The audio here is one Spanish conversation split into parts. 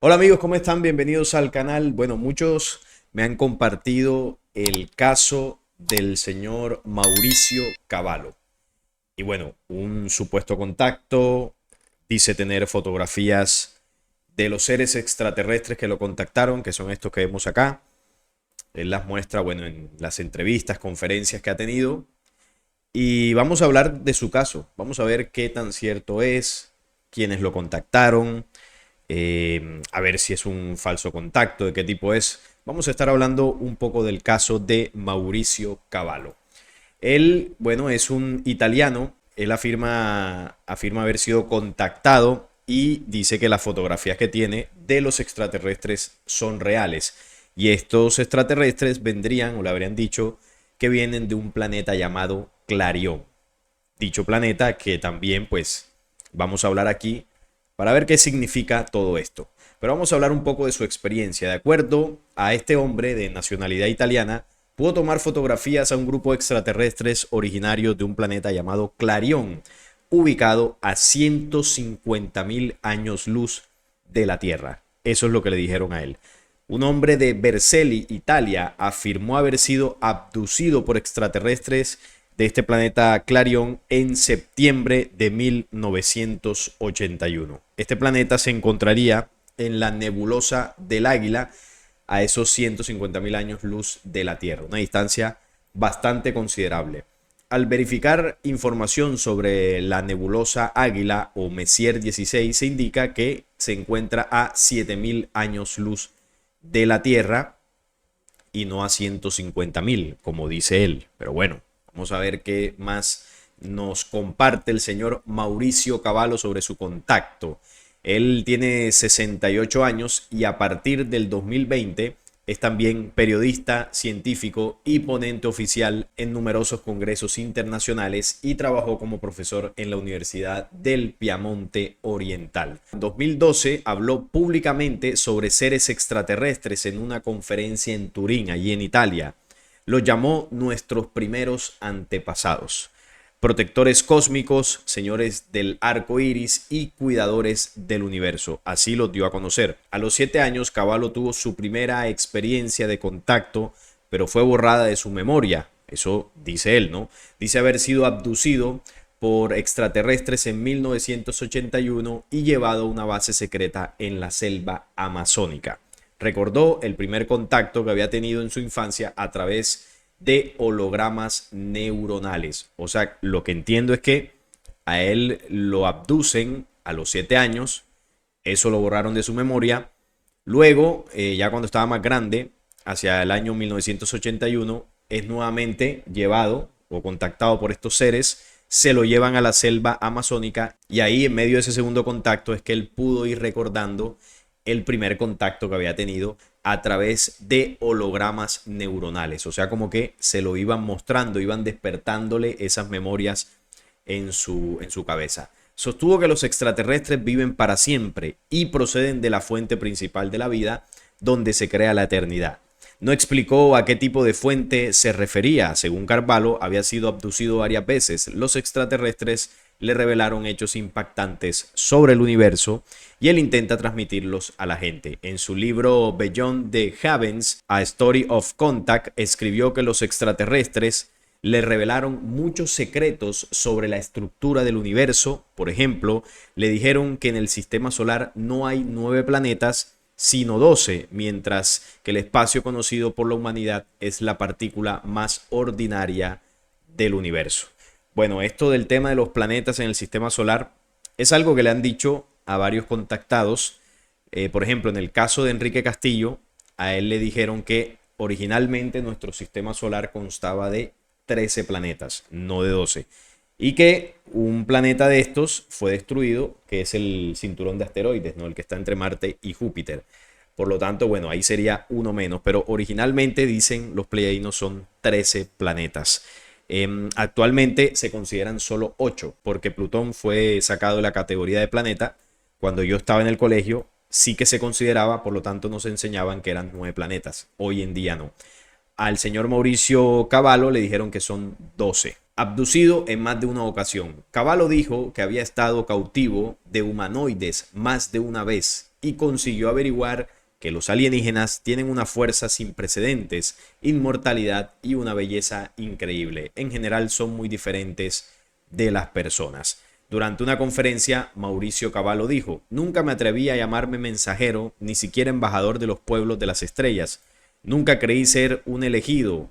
Hola amigos, ¿cómo están? Bienvenidos al canal. Bueno, muchos me han compartido el caso del señor Mauricio Cavallo. Y bueno, un supuesto contacto, dice tener fotografías de los seres extraterrestres que lo contactaron, que son estos que vemos acá. Él las muestra, bueno, en las entrevistas, conferencias que ha tenido. Y vamos a hablar de su caso. Vamos a ver qué tan cierto es, quiénes lo contactaron, a ver si es un falso contacto, de qué tipo es. Vamos a estar hablando un poco del caso de Mauricio Cavallo. Él, bueno, es un italiano. Él afirma haber sido contactado y dice que las fotografías que tiene de los extraterrestres son reales. Y estos extraterrestres vendrían, o le habrían dicho, que vienen de un planeta llamado Clarión. Dicho planeta que también, pues, vamos a hablar aquí para ver qué significa todo esto. Pero vamos a hablar un poco de su experiencia. De acuerdo a este hombre de nacionalidad italiana, pudo tomar fotografías a un grupo de extraterrestres originarios de un planeta llamado Clarión, ubicado a 150.000 años luz de la Tierra. Eso es lo que le dijeron a él. Un hombre de Vercelli, Italia, afirmó haber sido abducido por extraterrestres de este planeta Clarión en septiembre de 1981. Este planeta se encontraría en la nebulosa del Águila, a esos 150.000 años luz de la Tierra, una distancia bastante considerable. Al verificar información sobre la nebulosa Águila o Messier 16, se indica que se encuentra a 7.000 años luz de la Tierra y no a 150.000, como dice él. Pero bueno, vamos a ver qué más nos comparte el señor Mauricio Cavallo sobre su contacto. Él tiene 68 años y a partir del 2020 es también periodista, científico y ponente oficial en numerosos congresos internacionales y trabajó como profesor en la Universidad del Piamonte Oriental. En 2012 habló públicamente sobre seres extraterrestres en una conferencia en Turín, allí en Italia. Los llamó nuestros primeros antepasados, protectores cósmicos, señores del arco iris y cuidadores del universo. Así los dio a conocer. A los 7 años, Cavallo tuvo su primera experiencia de contacto, pero fue borrada de su memoria. Eso dice él, ¿no? Dice haber sido abducido por extraterrestres en 1981 y llevado a una base secreta en la selva amazónica. Recordó el primer contacto que había tenido en su infancia a través de hologramas neuronales. O sea, lo que entiendo es que a él lo abducen a los 7 años, eso lo borraron de su memoria. Luego, ya cuando estaba más grande, hacia el año 1981, es nuevamente llevado o contactado por estos seres, se lo llevan a la selva amazónica y ahí en medio de ese segundo contacto es que él pudo ir recordando el primer contacto que había tenido a través de hologramas neuronales. O sea, como que se lo iban mostrando, iban despertándole esas memorias en su cabeza. Sostuvo que los extraterrestres viven para siempre y proceden de la fuente principal de la vida, donde se crea la eternidad. No explicó a qué tipo de fuente se refería. Según Cavallo, había sido abducido varias veces. Los extraterrestres le revelaron hechos impactantes sobre el universo y él intenta transmitirlos a la gente. En su libro Beyond the Heavens, A Story of Contact, escribió que los extraterrestres le revelaron muchos secretos sobre la estructura del universo. Por ejemplo, le dijeron que en el sistema solar no hay 9 planetas, sino 12, mientras que el espacio conocido por la humanidad es la partícula más ordinaria del universo. Bueno, esto del tema de los planetas en el sistema solar es algo que le han dicho a varios contactados. Por ejemplo, en el caso de Enrique Castillo, a él le dijeron que originalmente nuestro sistema solar constaba de 13 planetas, no de 12. Y que un planeta de estos fue destruido, que es el cinturón de asteroides, ¿no? El que está entre Marte y Júpiter. Por lo tanto, bueno, ahí sería uno menos. Pero originalmente dicen los pleiadianos son 13 planetas. Actualmente se consideran solo 8, porque Plutón fue sacado de la categoría de planeta. Cuando yo estaba en el colegio, sí que se consideraba, por lo tanto nos enseñaban que eran 9 planetas. Hoy en día no. Al señor Mauricio Cavallo le dijeron que son 12. Abducido en más de una ocasión. Cavallo dijo que había estado cautivo de humanoides más de una vez y consiguió averiguar que los alienígenas tienen una fuerza sin precedentes, inmortalidad y una belleza increíble. En general son muy diferentes de las personas. Durante una conferencia, Mauricio Cavallo dijo: nunca me atreví a llamarme mensajero, ni siquiera embajador de los pueblos de las estrellas. Nunca creí ser un elegido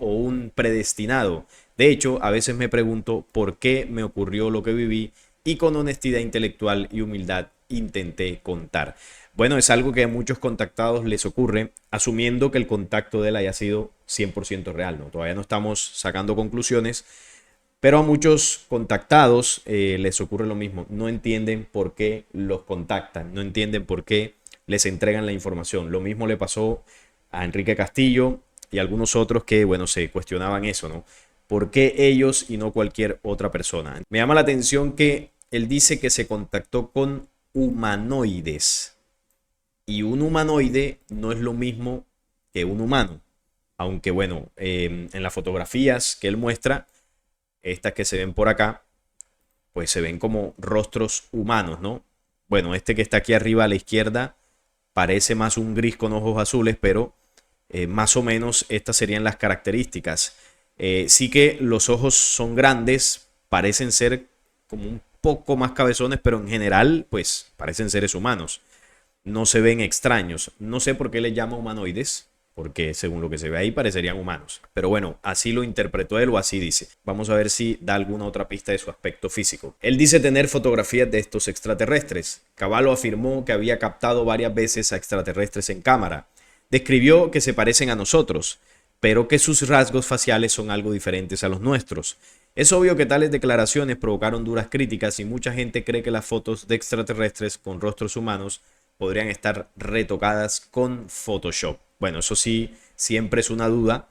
o un predestinado. De hecho, a veces me pregunto por qué me ocurrió lo que viví y con honestidad intelectual y humildad intenté contar. Bueno, es algo que a muchos contactados les ocurre, asumiendo que el contacto de él haya sido 100% real, ¿no? Todavía no estamos sacando conclusiones, pero a muchos contactados les ocurre lo mismo. No entienden por qué los contactan, no entienden por qué les entregan la información. Lo mismo le pasó a Enrique Castillo y algunos otros que, bueno, se cuestionaban eso, ¿no? ¿Por qué ellos y no cualquier otra persona? Me llama la atención que él dice que se contactó con humanoides. Y un humanoide no es lo mismo que un humano. Aunque, bueno, en las fotografías que él muestra, estas que se ven por acá, pues se ven como rostros humanos, ¿no? Bueno, este que está aquí arriba a la izquierda parece más un gris con ojos azules, pero más o menos estas serían las características. Sí que los ojos son grandes, parecen ser como un poco más cabezones, pero en general, pues parecen seres humanos. No se ven extraños. No sé por qué les llama humanoides, porque según lo que se ve ahí parecerían humanos. Pero bueno, así lo interpretó él o así dice. Vamos a ver si da alguna otra pista de su aspecto físico. Él dice tener fotografías de estos extraterrestres. Cavallo afirmó que había captado varias veces a extraterrestres en cámara. Describió que se parecen a nosotros, pero que sus rasgos faciales son algo diferentes a los nuestros. Es obvio que tales declaraciones provocaron duras críticas y mucha gente cree que las fotos de extraterrestres con rostros humanos podrían estar retocadas con Photoshop. Bueno, eso sí, siempre es una duda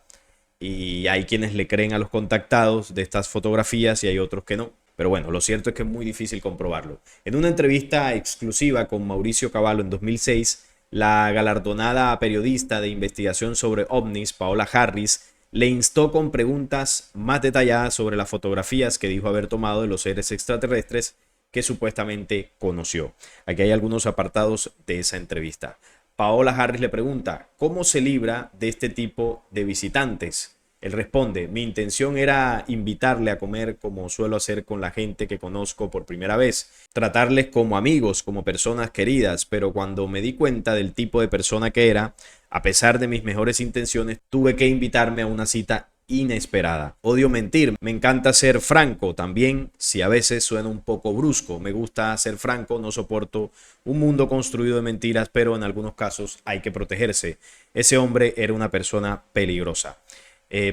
y hay quienes le creen a los contactados de estas fotografías y hay otros que no. Pero bueno, lo cierto es que es muy difícil comprobarlo. En una entrevista exclusiva con Mauricio Cavallo en 2006, la galardonada periodista de investigación sobre ovnis, Paola Harris, le instó con preguntas más detalladas sobre las fotografías que dijo haber tomado de los seres extraterrestres que supuestamente conoció. Aquí hay algunos apartados de esa entrevista. Paola Harris le pregunta: ¿cómo se libra de este tipo de visitantes? Él responde: mi intención era invitarle a comer como suelo hacer con la gente que conozco por primera vez, tratarles como amigos, como personas queridas, pero cuando me di cuenta del tipo de persona que era, a pesar de mis mejores intenciones, tuve que invitarme a una cita inesperada. Odio mentir, me encanta ser franco, también si a veces suena un poco brusco, me gusta ser franco, no soporto un mundo construido de mentiras, pero en algunos casos hay que protegerse. Ese hombre era una persona peligrosa.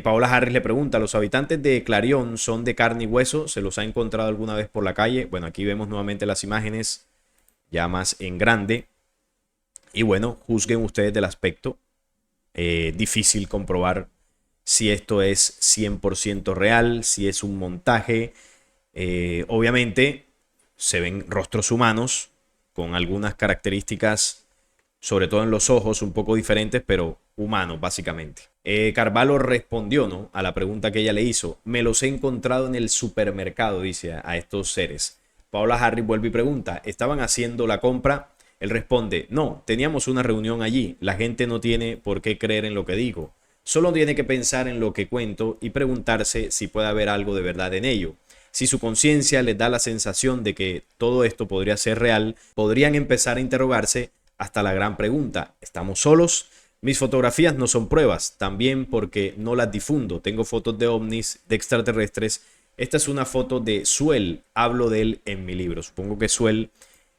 Paola Harris le pregunta: ¿los habitantes de Clarion son de carne y hueso? ¿Se los ha encontrado alguna vez por la calle? Bueno, aquí vemos nuevamente las imágenes ya más en grande. Y bueno, juzguen ustedes del aspecto. Difícil comprobar si esto es 100% real, si es un montaje. Obviamente se ven rostros humanos con algunas características, sobre todo en los ojos, un poco diferentes, pero humanos básicamente. Carvalho respondió, ¿no?, a la pregunta que ella le hizo: me los he encontrado en el supermercado, dice a estos seres. Paola Harris vuelve y pregunta: ¿estaban haciendo la compra? Él responde: no, teníamos una reunión allí. La gente no tiene por qué creer en lo que digo. Solo tiene que pensar en lo que cuento y preguntarse si puede haber algo de verdad en ello. Si su conciencia les da la sensación de que todo esto podría ser real, podrían empezar a interrogarse hasta la gran pregunta: ¿estamos solos? Mis fotografías no son pruebas, también porque no las difundo. Tengo fotos de ovnis, de extraterrestres. Esta es una foto de Suel, hablo de él en mi libro. Supongo que Suel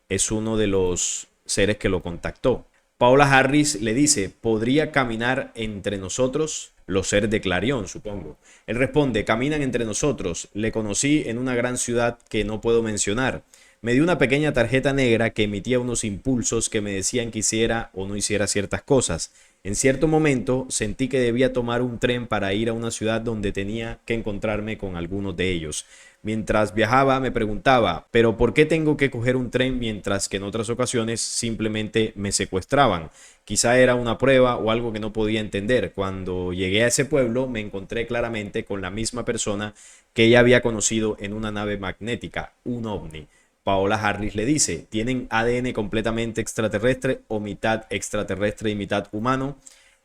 es uno de los seres que lo contactó. Paola Harris le dice: ¿podría caminar entre nosotros? Los seres de Clarion, supongo. Él responde: caminan entre nosotros. Le conocí en una gran ciudad que no puedo mencionar. Me dio una pequeña tarjeta negra que emitía unos impulsos que me decían que hiciera o no hiciera ciertas cosas. En cierto momento sentí que debía tomar un tren para ir a una ciudad donde tenía que encontrarme con algunos de ellos. Mientras viajaba me preguntaba: ¿pero por qué tengo que coger un tren mientras que en otras ocasiones simplemente me secuestraban? Quizá era una prueba o algo que no podía entender. Cuando llegué a ese pueblo me encontré claramente con la misma persona que ella había conocido en una nave magnética, un ovni. Paola Harris le dice, ¿tienen ADN completamente extraterrestre o mitad extraterrestre y mitad humano?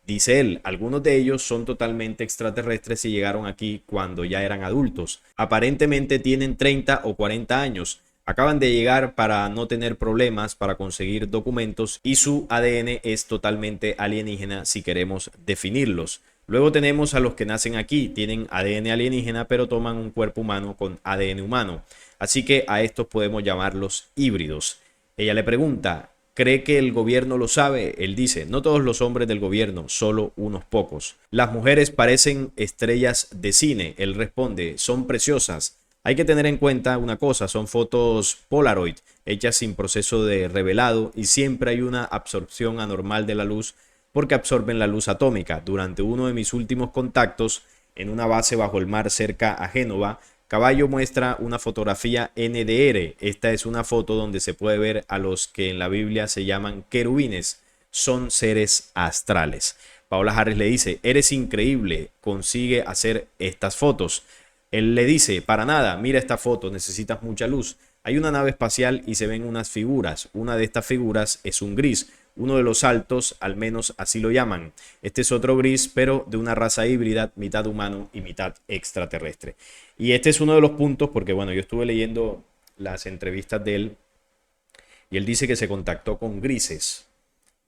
Dice él, algunos de ellos son totalmente extraterrestres y llegaron aquí cuando ya eran adultos. Aparentemente tienen 30 o 40 años. Acaban de llegar para no tener problemas para conseguir documentos y su ADN es totalmente alienígena si queremos definirlos. Luego tenemos a los que nacen aquí, tienen ADN alienígena pero toman un cuerpo humano con ADN humano. Así que a estos podemos llamarlos híbridos. Ella le pregunta, ¿cree que el gobierno lo sabe? Él dice, no todos los hombres del gobierno, solo unos pocos. Las mujeres parecen estrellas de cine. Él responde, son preciosas. Hay que tener en cuenta una cosa, son fotos Polaroid hechas sin proceso de revelado y siempre hay una absorción anormal de la luz porque absorben la luz atómica. Durante uno de mis últimos contactos en una base bajo el mar cerca a Génova, Caballo muestra una fotografía NDR. Esta es una foto donde se puede ver a los que en la Biblia se llaman querubines. Son seres astrales. Paola Harris le dice, eres increíble, consigue hacer estas fotos. Él le dice, para nada, mira esta foto, necesitas mucha luz. Hay una nave espacial y se ven unas figuras. Una de estas figuras es un gris. Uno de los altos, al menos así lo llaman. Este es otro gris, pero de una raza híbrida, mitad humano y mitad extraterrestre. Y este es uno de los puntos, porque bueno, yo estuve leyendo las entrevistas de él y él dice que se contactó con grises.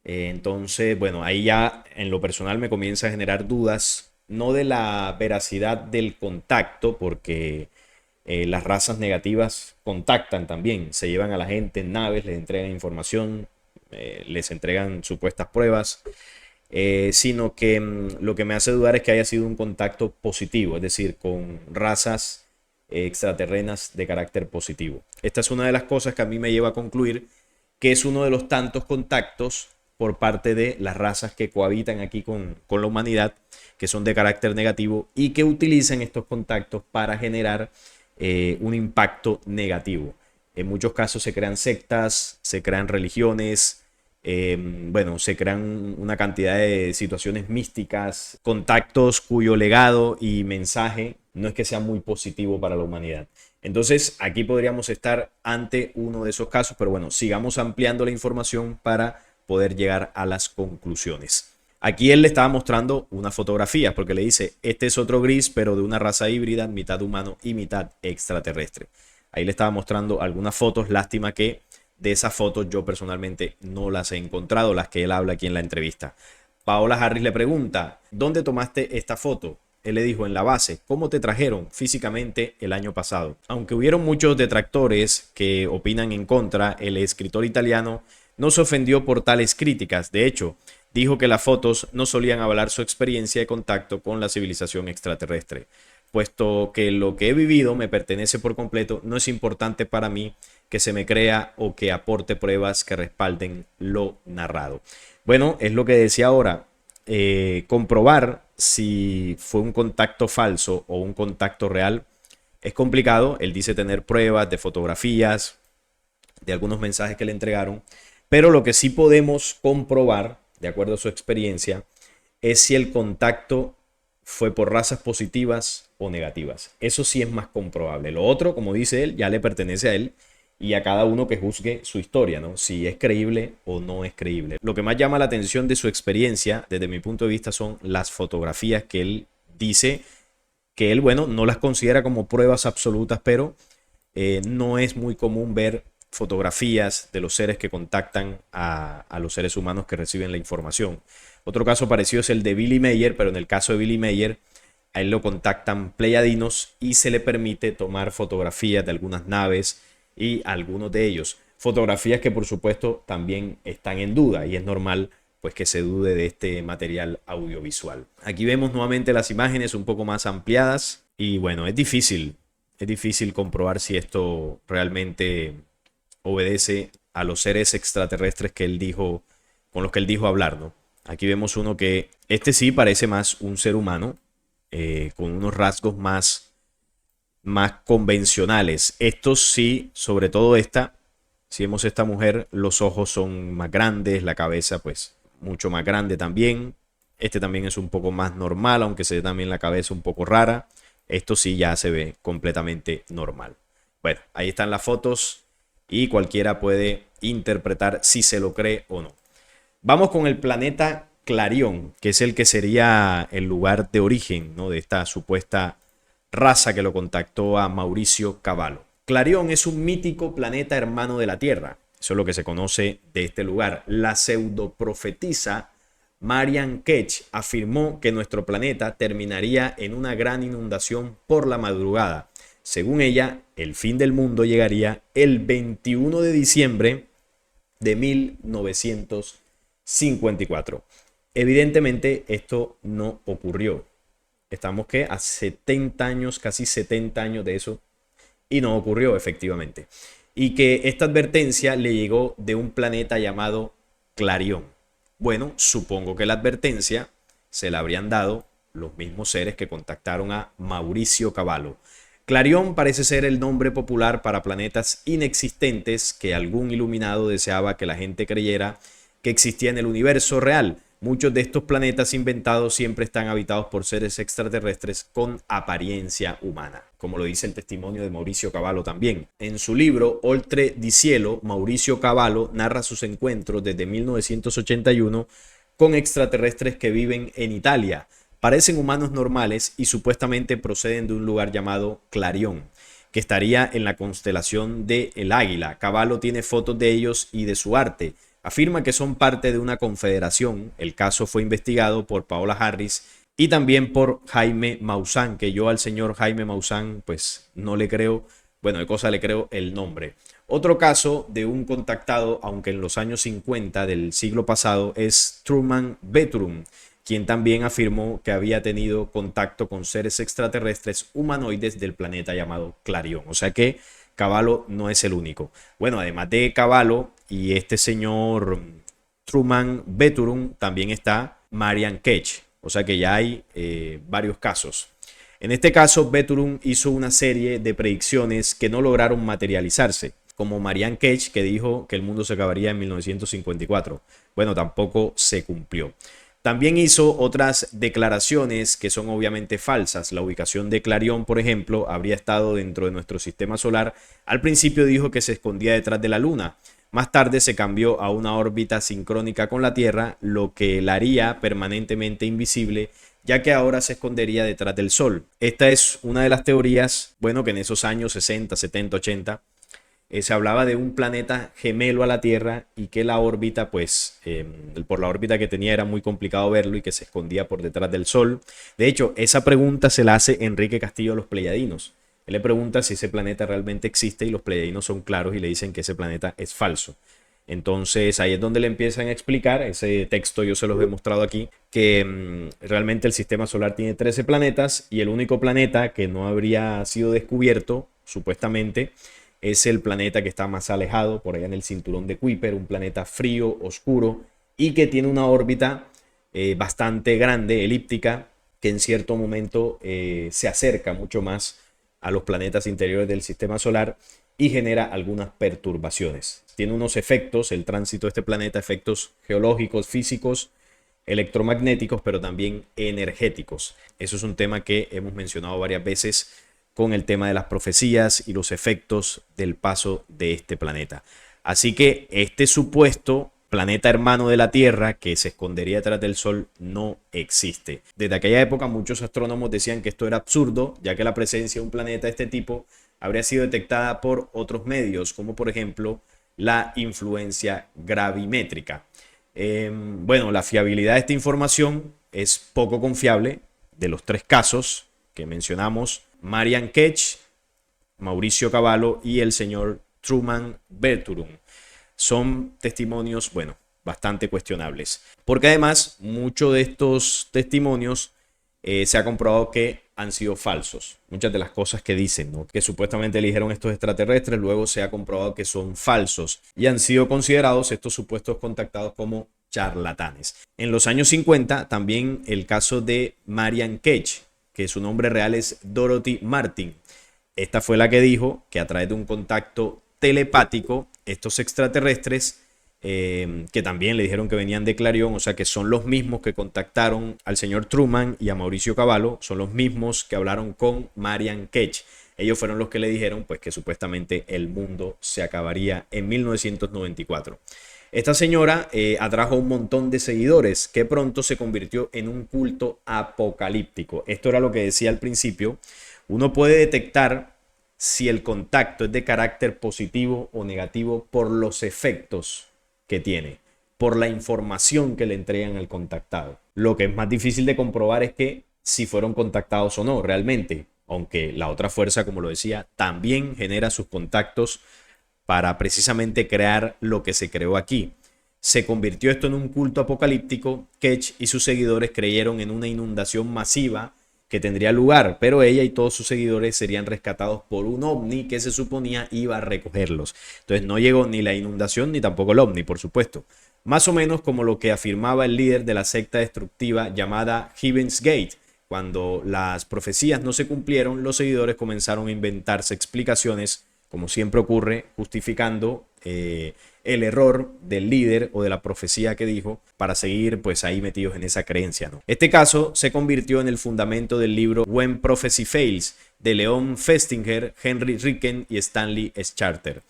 Entonces, bueno, ahí ya en lo personal me comienza a generar dudas, no de la veracidad del contacto, porque las razas negativas contactan también, se llevan a la gente en naves, les entregan información, les entregan supuestas pruebas, sino que lo que me hace dudar es que haya sido un contacto positivo, es decir, con razas extraterrenas de carácter positivo. Esta es una de las cosas que a mí me lleva a concluir que es uno de los tantos contactos por parte de las razas que cohabitan aquí con la humanidad, que son de carácter negativo y que utilizan estos contactos para generar un impacto negativo. En muchos casos se crean sectas, se crean religiones, bueno, se crean una cantidad de situaciones místicas, contactos cuyo legado y mensaje no es que sea muy positivo para la humanidad. Entonces, aquí podríamos estar ante uno de esos casos, pero bueno, sigamos ampliando la información para poder llegar a las conclusiones. Aquí él le estaba mostrando unas fotografías porque le dice, este es otro gris, pero de una raza híbrida, mitad humano y mitad extraterrestre. Ahí le estaba mostrando algunas fotos, lástima que de esas fotos yo personalmente no las he encontrado, las que él habla aquí en la entrevista. Paola Harris le pregunta, ¿dónde tomaste esta foto? Él le dijo, en la base. ¿Cómo te trajeron físicamente el año pasado? Aunque hubieron muchos detractores que opinan en contra, el escritor italiano no se ofendió por tales críticas. De hecho, dijo que las fotos no solían avalar su experiencia de contacto con la civilización extraterrestre. Puesto que lo que he vivido me pertenece por completo, no es importante para mí que se me crea o que aporte pruebas que respalden lo narrado. Bueno, es lo que decía ahora. Comprobar si fue un contacto falso o un contacto real es complicado. Él dice tener pruebas de fotografías, de algunos mensajes que le entregaron, pero lo que sí podemos comprobar, de acuerdo a su experiencia, es si el contacto fue por razas positivas o negativas. Eso sí es más comprobable. Lo otro, como dice él, ya le pertenece a él y a cada uno que juzgue su historia, ¿no? Si es creíble o no es creíble. Lo que más llama la atención de su experiencia, desde mi punto de vista, son las fotografías que él dice que él, bueno, no las considera como pruebas absolutas, pero no es muy común ver fotografías de los seres que contactan a los seres humanos que reciben la información. Otro caso parecido es el de Billy Mayer, pero en el caso de Billy Mayer, a él lo contactan pleiadinos y se le permite tomar fotografías de algunas naves y algunos de ellos. Fotografías que por supuesto también están en duda y es normal pues que se dude de este material audiovisual. Aquí vemos nuevamente las imágenes un poco más ampliadas y bueno, es difícil comprobar si esto realmente obedece a los seres extraterrestres que él dijo, con los que él dijo hablar, ¿no? Aquí vemos uno que este sí parece más un ser humano, con unos rasgos más convencionales. Estos sí, sobre todo esta, si vemos esta mujer, los ojos son más grandes, la cabeza pues mucho más grande también. Este también es un poco más normal, aunque se ve también la cabeza un poco rara. Esto sí ya se ve completamente normal. Bueno, ahí están las fotos y cualquiera puede interpretar si se lo cree o no. Vamos con el planeta Clarión, que es el que sería el lugar de origen, ¿no?, de esta supuesta raza que lo contactó a Mauricio Cavallo. Clarión es un mítico planeta hermano de la Tierra. Eso es lo que se conoce de este lugar. La pseudoprofetisa Marian Ketch afirmó que nuestro planeta terminaría en una gran inundación por la madrugada. Según ella, el fin del mundo llegaría el 21 de diciembre de 1954. Evidentemente, esto no ocurrió. Estamos que a 70 años, casi 70 años de eso, y no ocurrió efectivamente. Y que esta advertencia le llegó de un planeta llamado Clarión. Bueno, supongo que la advertencia se la habrían dado los mismos seres que contactaron a Mauricio Cavallo. Clarión parece ser el nombre popular para planetas inexistentes que algún iluminado deseaba que la gente creyera que existía en el universo real. Muchos de estos planetas inventados siempre están habitados por seres extraterrestres con apariencia humana, como lo dice el testimonio de Mauricio Cavallo también. En su libro Oltre di Cielo, Mauricio Cavallo narra sus encuentros desde 1981 con extraterrestres que viven en Italia. Parecen humanos normales y supuestamente proceden de un lugar llamado Clarión, que estaría en la constelación de el Águila. Cavallo tiene fotos de ellos y de su arte. Afirma que son parte de una confederación. El caso fue investigado por Paola Harris y también por Jaime Maussan, que yo al señor Jaime Maussan pues no le creo, bueno, de cosa le creo el nombre. Otro caso de un contactado, aunque en los años 50 del siglo pasado, es Truman Bethurum, quien también afirmó que había tenido contacto con seres extraterrestres humanoides del planeta llamado Clarión. O sea que Cavallo no es el único. Bueno, además de Cavallo y este señor Truman Bethurum, también está Marian Ketch. O sea que ya hay varios casos. En este caso, Bethurum hizo una serie de predicciones que no lograron materializarse, como Marian Ketch, que dijo que el mundo se acabaría en 1954. Bueno, tampoco se cumplió. También hizo otras declaraciones que son obviamente falsas. La ubicación de Clarión, por ejemplo, habría estado dentro de nuestro sistema solar. Al principio dijo que se escondía detrás de la Luna. Más tarde se cambió a una órbita sincrónica con la Tierra, lo que la haría permanentemente invisible, ya que ahora se escondería detrás del Sol. Esta es una de las teorías, bueno, que en esos años 60, 70, 80... se hablaba de un planeta gemelo a la Tierra y que la órbita, pues, por la órbita que tenía era muy complicado verlo y que se escondía por detrás del Sol. De hecho, esa pregunta se la hace Enrique Castillo a los pleiadinos. Él le pregunta si ese planeta realmente existe y los pleiadinos son claros y le dicen que ese planeta es falso. Entonces ahí es donde le empiezan a explicar, ese texto yo se los he mostrado aquí, que realmente el sistema solar tiene 13 planetas y el único planeta que no habría sido descubierto, supuestamente, es el planeta que está más alejado, por allá en el cinturón de Kuiper, un planeta frío, oscuro y que tiene una órbita bastante grande, elíptica, que en cierto momento se acerca mucho más a los planetas interiores del sistema solar y genera algunas perturbaciones. Tiene unos efectos, el tránsito de este planeta, efectos geológicos, físicos, electromagnéticos, pero también energéticos. Eso es un tema que hemos mencionado varias veces con el tema de las profecías y los efectos del paso de este planeta. Así que este supuesto planeta hermano de la Tierra que se escondería detrás del Sol no existe. Desde aquella época muchos astrónomos decían que esto era absurdo, ya que la presencia de un planeta de este tipo habría sido detectada por otros medios, como por ejemplo la influencia gravimétrica. Bueno, la fiabilidad de esta información es poco confiable. De los tres casos que mencionamos, Marian Ketch, Mauricio Cavallo y el señor Truman Bethurum, son testimonios, bueno, bastante cuestionables. Porque además, muchos de estos testimonios se ha comprobado que han sido falsos. Muchas de las cosas que dicen, ¿no?, que supuestamente le dijeron estos extraterrestres, luego se ha comprobado que son falsos y han sido considerados estos supuestos contactados como charlatanes. En los años 50, también el caso de Marian Ketch, que su nombre real es Dorothy Martin. Esta fue la que dijo que a través de un contacto telepático, estos extraterrestres, que también le dijeron que venían de Clarión, o sea que son los mismos que contactaron al señor Truman y a Mauricio Cavallo, son los mismos que hablaron con Marian Ketch. ellos fueron los que le dijeron pues que supuestamente el mundo se acabaría en 1994. Esta señora atrajo un montón de seguidores que pronto se convirtió en un culto apocalíptico. Esto era lo que decía al principio. Uno puede detectar si el contacto es de carácter positivo o negativo por los efectos que tiene, por la información que le entregan al contactado. Lo que es más difícil de comprobar es que si fueron contactados o no realmente, aunque la otra fuerza, como lo decía, también genera sus contactos para precisamente crear lo que se creó aquí. Se convirtió esto en un culto apocalíptico. Ketch y sus seguidores creyeron en una inundación masiva que tendría lugar, pero ella y todos sus seguidores serían rescatados por un ovni que se suponía iba a recogerlos. Entonces no llegó ni la inundación ni tampoco el ovni, por supuesto. Más o menos como lo que afirmaba el líder de la secta destructiva llamada Heaven's Gate. Cuando las profecías no se cumplieron, los seguidores comenzaron a inventarse explicaciones, como siempre ocurre, justificando el error del líder o de la profecía que dijo para seguir pues ahí metidos en esa creencia, ¿no? Este caso se convirtió en el fundamento del libro When Prophecy Fails de Leon Festinger, Henry Ricken y Stanley Scharter.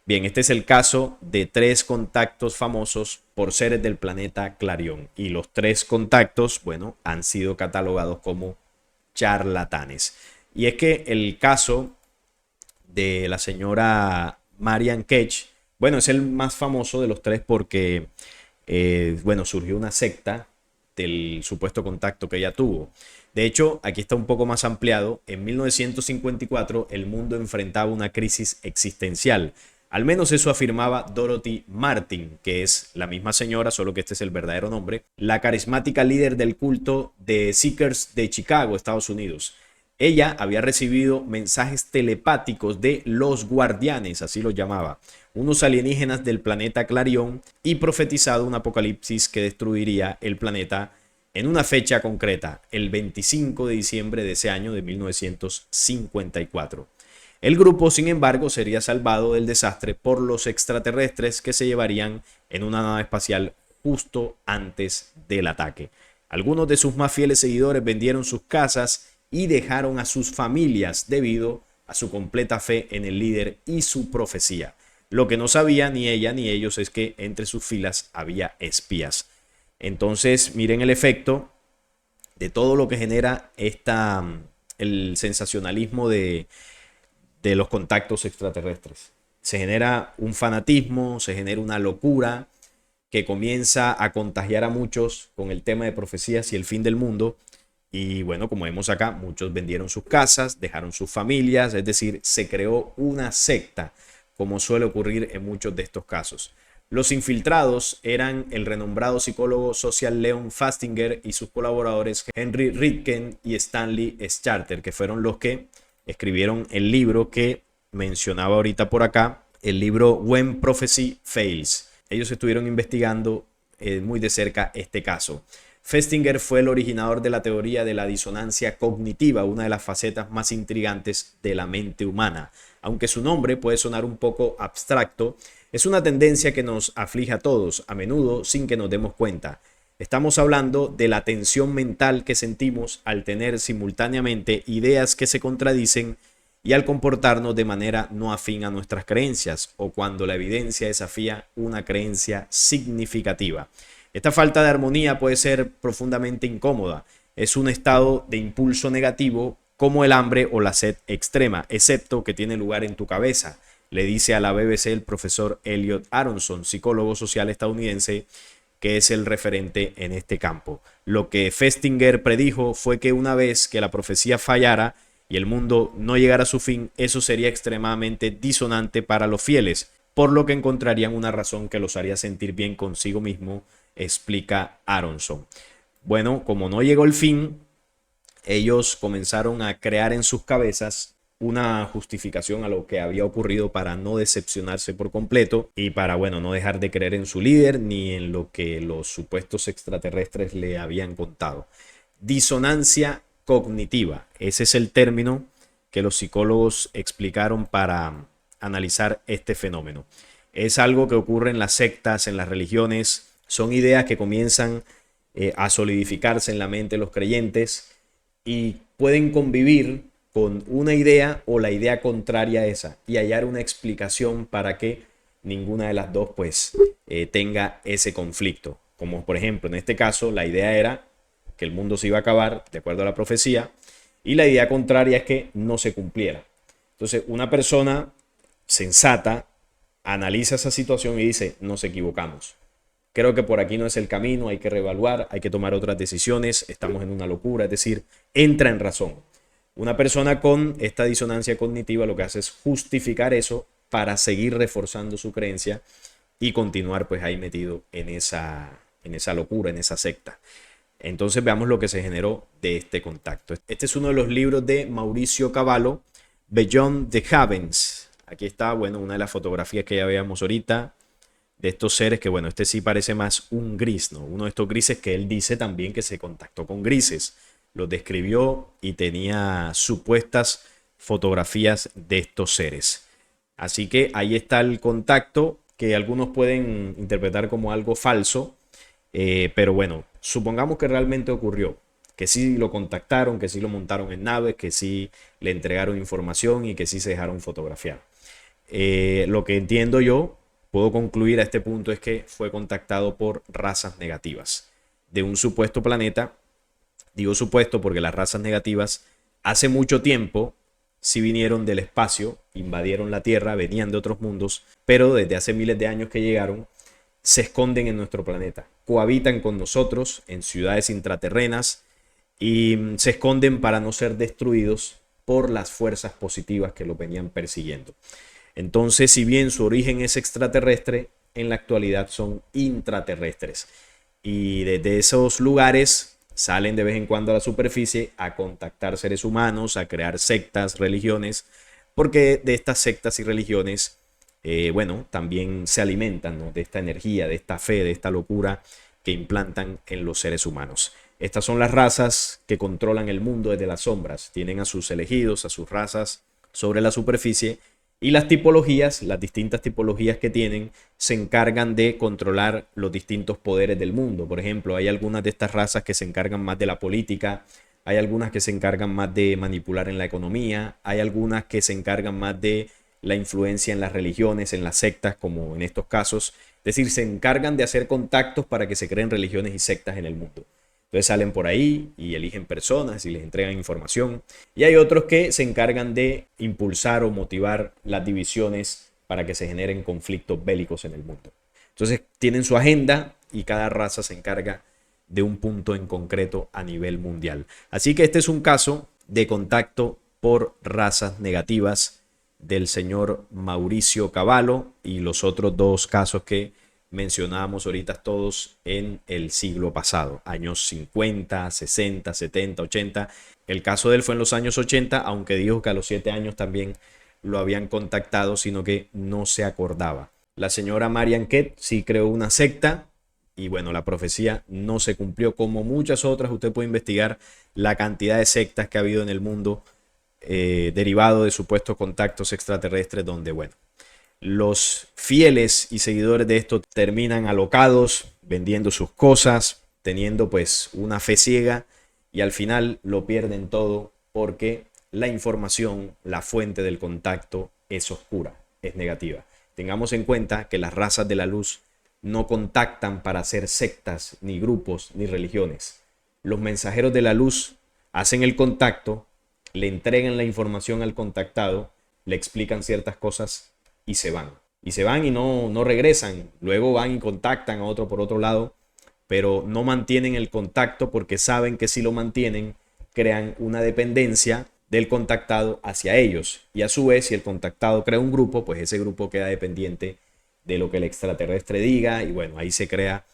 Bien, este es el caso de 3 contactos famosos por seres del planeta Clarion. Y los 3 contactos, bueno, han sido catalogados como charlatanes. Y es que el caso de la señora Marian Ketch, bueno, es el más famoso de los 3 porque, bueno, surgió una secta del supuesto contacto que ella tuvo. De hecho, aquí está un poco más ampliado. En 1954 el mundo enfrentaba una crisis existencial. Al menos eso afirmaba Dorothy Martin, que es la misma señora, solo que este es el verdadero nombre, la carismática líder del culto de Seekers de Chicago, Estados Unidos. Ella había recibido mensajes telepáticos de los guardianes, así los llamaba, unos alienígenas del planeta Clarion, y profetizado un apocalipsis que destruiría el planeta en una fecha concreta, el 25 de diciembre de ese año de 1954. El grupo, sin embargo, sería salvado del desastre por los extraterrestres que se llevarían en una nave espacial justo antes del ataque. Algunos de sus más fieles seguidores vendieron sus casas y dejaron a sus familias debido a su completa fe en el líder y su profecía. Lo que no sabía ni ella ni ellos es que entre sus filas había espías. Entonces, miren el efecto de todo lo que genera el sensacionalismo de los contactos extraterrestres. Se genera un fanatismo, se genera una locura que comienza a contagiar a muchos con el tema de profecías y el fin del mundo. Y bueno, como vemos acá, muchos vendieron sus casas, dejaron sus familias, es decir, se creó una secta, como suele ocurrir en muchos de estos casos. Los infiltrados eran el renombrado psicólogo social Leon Festinger y sus colaboradores Henry Ricken y Stanley Scharter, que fueron los que escribieron el libro que mencionaba ahorita por acá, el libro When Prophecy Fails. Ellos estuvieron investigando muy de cerca este caso. Festinger fue el originador de la teoría de la disonancia cognitiva, una de las facetas más intrigantes de la mente humana. Aunque su nombre puede sonar un poco abstracto, es una tendencia que nos aflige a todos, a menudo sin que nos demos cuenta. Estamos hablando de la tensión mental que sentimos al tener simultáneamente ideas que se contradicen y al comportarnos de manera no afín a nuestras creencias o cuando la evidencia desafía una creencia significativa. Esta falta de armonía puede ser profundamente incómoda. Es un estado de impulso negativo como el hambre o la sed extrema, excepto que tiene lugar en tu cabeza, le dice a la BBC el profesor Elliot Aronson, psicólogo social estadounidense, que es el referente en este campo. Lo que Festinger predijo fue que una vez que la profecía fallara y el mundo no llegara a su fin, eso sería extremadamente disonante para los fieles, por lo que encontrarían una razón que los haría sentir bien consigo mismo, explica Aronson. Bueno, como no llegó el fin, ellos comenzaron a crear en sus cabezas una justificación a lo que había ocurrido para no decepcionarse por completo y para, bueno, no dejar de creer en su líder ni en lo que los supuestos extraterrestres le habían contado. Disonancia cognitiva, ese es el término que los psicólogos explicaron para analizar este fenómeno. Es algo que ocurre en las sectas, en las religiones, son ideas que comienzan a solidificarse en la mente de los creyentes y pueden convivir con una idea o la idea contraria a esa y hallar una explicación para que ninguna de las dos pues tenga ese conflicto. Como por ejemplo en este caso la idea era que el mundo se iba a acabar de acuerdo a la profecía y la idea contraria es que no se cumpliera. Entonces una persona sensata analiza esa situación y dice nos equivocamos. Creo que por aquí no es el camino, hay que reevaluar, hay que tomar otras decisiones, estamos en una locura, es decir, entra en razón. Una persona con esta disonancia cognitiva lo que hace es justificar eso para seguir reforzando su creencia y continuar pues ahí metido en esa locura, en esa secta. Entonces veamos lo que se generó de este contacto. Este es uno de los libros de Mauricio Cavallo, Beyond the Heavens. Aquí está, bueno, una de las fotografías que ya veíamos ahorita de estos seres que, bueno, este sí parece más un gris, ¿no? Uno de estos grises que él dice también que se contactó con grises. Los describió y tenía supuestas fotografías de estos seres. Así que ahí está el contacto que algunos pueden interpretar como algo falso, pero bueno, supongamos que realmente ocurrió, que sí lo contactaron, que sí lo montaron en naves, que sí le entregaron información y que sí se dejaron fotografiar. Lo que entiendo yo, puedo concluir a este punto es que fue contactado por razas negativas de un supuesto planeta. Digo supuesto porque las razas negativas hace mucho tiempo sí vinieron del espacio, invadieron la Tierra, venían de otros mundos, pero desde hace miles de años que llegaron, se esconden en nuestro planeta, cohabitan con nosotros en ciudades intraterrenas y se esconden para no ser destruidos por las fuerzas positivas que lo venían persiguiendo. Entonces, si bien su origen es extraterrestre, en la actualidad son intraterrestres. Y desde esos lugares salen de vez en cuando a la superficie a contactar seres humanos, a crear sectas, religiones, porque de estas sectas y religiones, bueno, también se alimentan, ¿no?, de esta energía, de esta fe, de esta locura que implantan en los seres humanos. Estas son las razas que controlan el mundo desde las sombras. Tienen a sus elegidos, a sus razas sobre la superficie. Y las tipologías, las distintas tipologías que tienen, se encargan de controlar los distintos poderes del mundo. Por ejemplo, hay algunas de estas razas que se encargan más de la política, hay algunas que se encargan más de manipular en la economía, hay algunas que se encargan más de la influencia en las religiones, en las sectas, como en estos casos. Es decir, se encargan de hacer contactos para que se creen religiones y sectas en el mundo. Entonces salen por ahí y eligen personas y les entregan información. Y hay otros que se encargan de impulsar o motivar las divisiones para que se generen conflictos bélicos en el mundo. Entonces tienen su agenda y cada raza se encarga de un punto en concreto a nivel mundial. Así que este es un caso de contacto por razas negativas del señor Mauricio Cavallo y los otros dos casos que mencionábamos ahorita todos en el siglo pasado, años 50, 60, 70, 80. El caso de él fue en los años 80, aunque dijo que a los 7 años también lo habían contactado, sino que no se acordaba. La señora Marian Kett sí creó una secta y bueno, la profecía no se cumplió, como muchas otras. Usted puede investigar la cantidad de sectas que ha habido en el mundo derivado de supuestos contactos extraterrestres donde, bueno, los fieles y seguidores de esto terminan alocados, vendiendo sus cosas, teniendo pues una fe ciega y al final lo pierden todo porque la información, la fuente del contacto es oscura, es negativa. Tengamos en cuenta que las razas de la luz no contactan para hacer sectas, ni grupos, ni religiones. Los mensajeros de la luz hacen el contacto, le entregan la información al contactado, le explican ciertas cosas y se van. Y se van y no regresan. Luego van y contactan a otro por otro lado, pero no mantienen el contacto porque saben que si lo mantienen, crean una dependencia del contactado hacia ellos. Y a su vez, si el contactado crea un grupo, pues ese grupo queda dependiente de lo que el extraterrestre diga. Y bueno, ahí se crea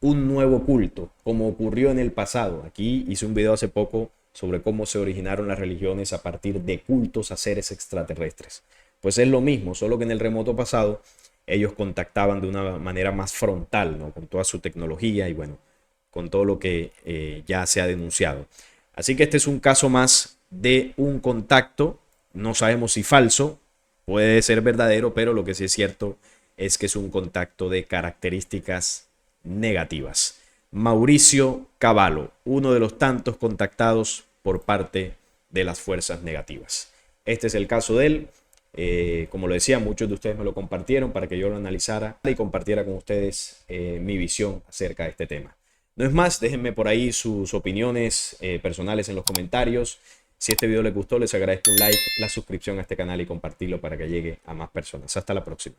un nuevo culto, como ocurrió en el pasado. Aquí hice un video hace poco sobre cómo se originaron las religiones a partir de cultos a seres extraterrestres. Pues es lo mismo, solo que en el remoto pasado ellos contactaban de una manera más frontal, ¿no?, con toda su tecnología y bueno, con todo lo que ya se ha denunciado. Así que este es un caso más de un contacto, no sabemos si falso, puede ser verdadero, pero lo que sí es cierto es que es un contacto de características negativas. Mauricio Cavallo, uno de los tantos contactados por parte de las fuerzas negativas. Este es el caso de él. Como lo decía, muchos de ustedes me lo compartieron para que yo lo analizara y compartiera con ustedes mi visión acerca de este tema. No es más, déjenme por ahí sus opiniones personales en los comentarios. Si este video les gustó, les agradezco un like, la suscripción a este canal y compartirlo para que llegue a más personas. Hasta la próxima.